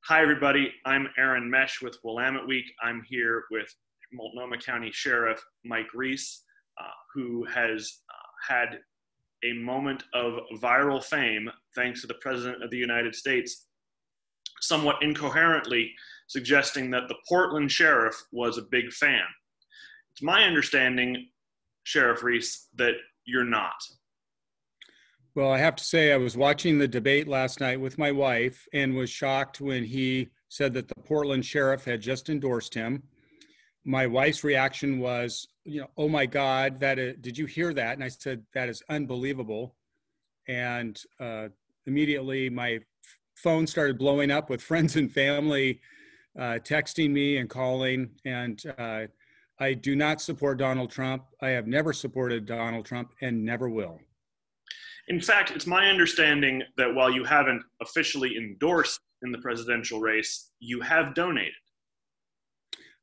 Hi, everybody. I'm Aaron Mesh with Willamette Week. I'm here with Multnomah County Sheriff Mike Reese, who has had a moment of viral fame thanks to the President of the United States somewhat incoherently suggesting that the Portland Sheriff was a big fan. It's my understanding, Sheriff Reese, that you're not. Well, I have to say, I was watching the debate last night with my wife and was shocked when he said that the Portland Sheriff had just endorsed him. My wife's reaction was, oh my God, did you hear that? And I said, that is unbelievable. And immediately my phone started blowing up with friends and family texting me and calling. And I do not support Donald Trump. I have never supported Donald Trump and never will. In fact, it's my understanding that while you haven't officially endorsed in the presidential race, you have donated.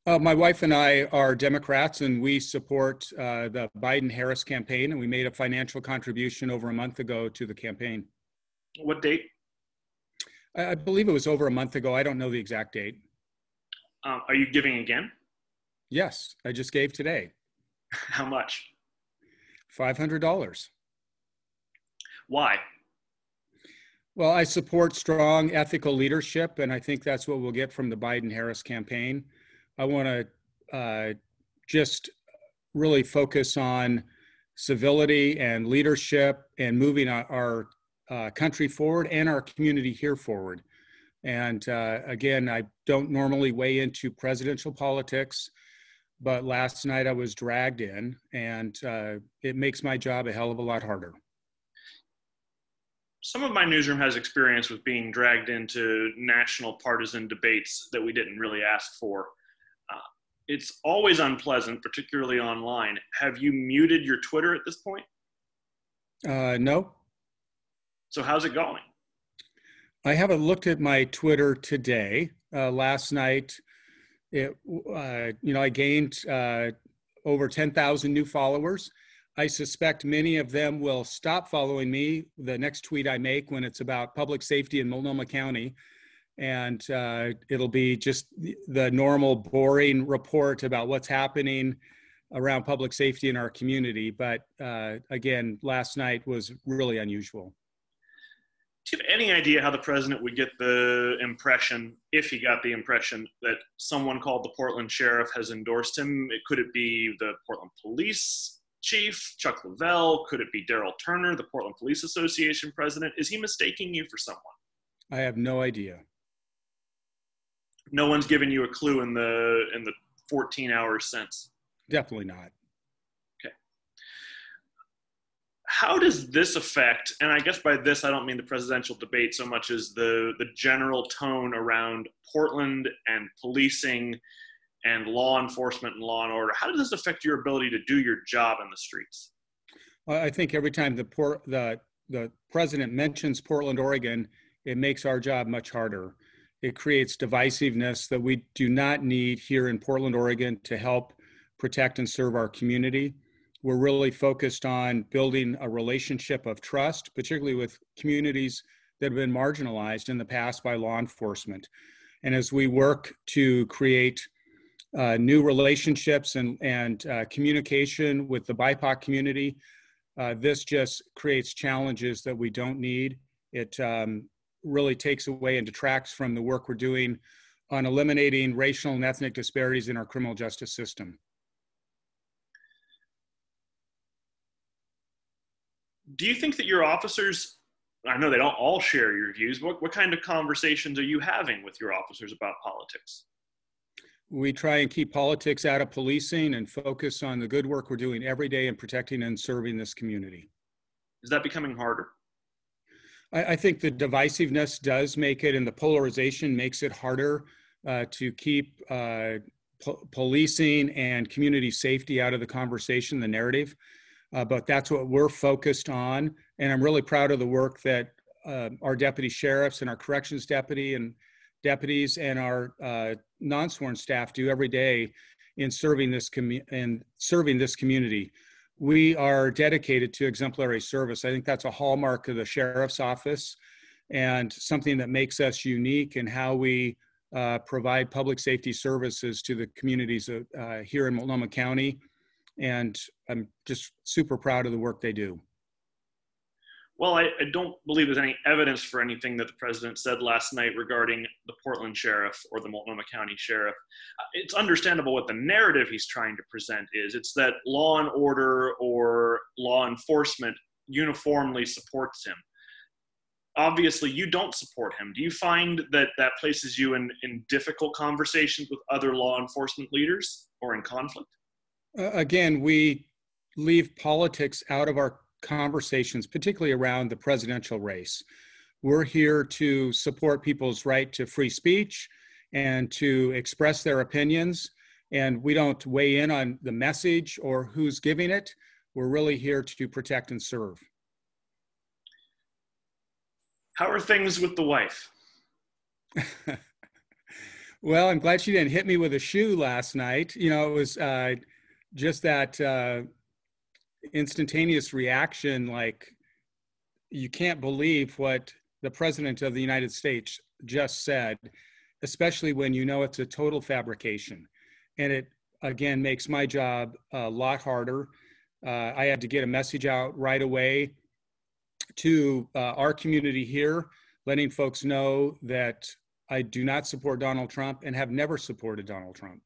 My wife and I are Democrats, and we support the Biden-Harris campaign, and we made a financial contribution over a month ago to the campaign. What date? I believe it was over a month ago. I don't know the exact date. Are you giving again? Yes, I just gave today. How much? $500. Why? Well, I support strong ethical leadership, and I think that's what we'll get from the Biden-Harris campaign. I want to just really focus on civility and leadership and moving our country forward and our community here forward. And again, I don't normally weigh into presidential politics, but last night I was dragged in, and it makes my job a hell of a lot harder. Some of my newsroom has experience with being dragged into national partisan debates that we didn't really ask for. It's always unpleasant, particularly online. Have you muted your Twitter at this point? No. So how's it going? I haven't looked at my Twitter today. Last night, I gained over 10,000 new followers. I suspect many of them will stop following me the next tweet I make when it's about public safety in Multnomah County. And it'll be just the normal boring report about what's happening around public safety in our community. But again, last night was really unusual. Do you have any idea how the president would get the impression, if he got the impression, that someone called the Portland Sheriff has endorsed him? Could it be the Portland Police Chief, Chuck Lavelle? Could it be Daryl Turner, the Portland Police Association president? Is he mistaking you for someone? I have no idea. No one's given you a clue in the 14 hours since? Definitely not. Okay. How does this affect, and I guess by this I don't mean the presidential debate so much as the general tone around Portland and policing and law enforcement and law and order, how does this affect your ability to do your job in the streets? I think every time the president mentions Portland, Oregon, it makes our job much harder. It creates divisiveness that we do not need here in Portland, Oregon to help protect and serve our community. We're really focused on building a relationship of trust, particularly with communities that have been marginalized in the past by law enforcement. And as we work to create new relationships and communication with the BIPOC community, this just creates challenges that we don't need. It really takes away and detracts from the work we're doing on eliminating racial and ethnic disparities in our criminal justice system. Do you think that your officers, I know they don't all share your views, but what kind of conversations are you having with your officers about politics? We try and keep politics out of policing and focus on the good work we're doing every day in protecting and serving this community. Is that becoming harder? I think the divisiveness does make it, and the polarization makes it harder to keep policing and community safety out of the conversation, the narrative. But that's what we're focused on. And I'm really proud of the work that our deputy sheriffs and our corrections deputies and our non-sworn staff do every day in serving this community. We are dedicated to exemplary service. I think that's a hallmark of the sheriff's office. and something that makes us unique in how we provide public safety services to the communities here in Multnomah County. And I'm just super proud of the work they do. Well, I don't believe there's any evidence for anything that the president said last night regarding the Portland sheriff or the Multnomah County sheriff. It's understandable what the narrative he's trying to present is. It's that law and order or law enforcement uniformly supports him. Obviously, you don't support him. Do you find that that places you in difficult conversations with other law enforcement leaders or in conflict? Again, we leave politics out of our conversations, particularly around the presidential race. We're here to support people's right to free speech and to express their opinions. And we don't weigh in on the message or who's giving it. We're really here to protect and serve. How are things with the wife? Well, I'm glad she didn't hit me with a shoe last night. You know, it was just that instantaneous reaction, like, you can't believe what the president of the United States just said, especially when you know it's a total fabrication. And it, again, makes my job a lot harder. I had to get a message out right away to our community here, letting folks know that I do not support Donald Trump and have never supported Donald Trump.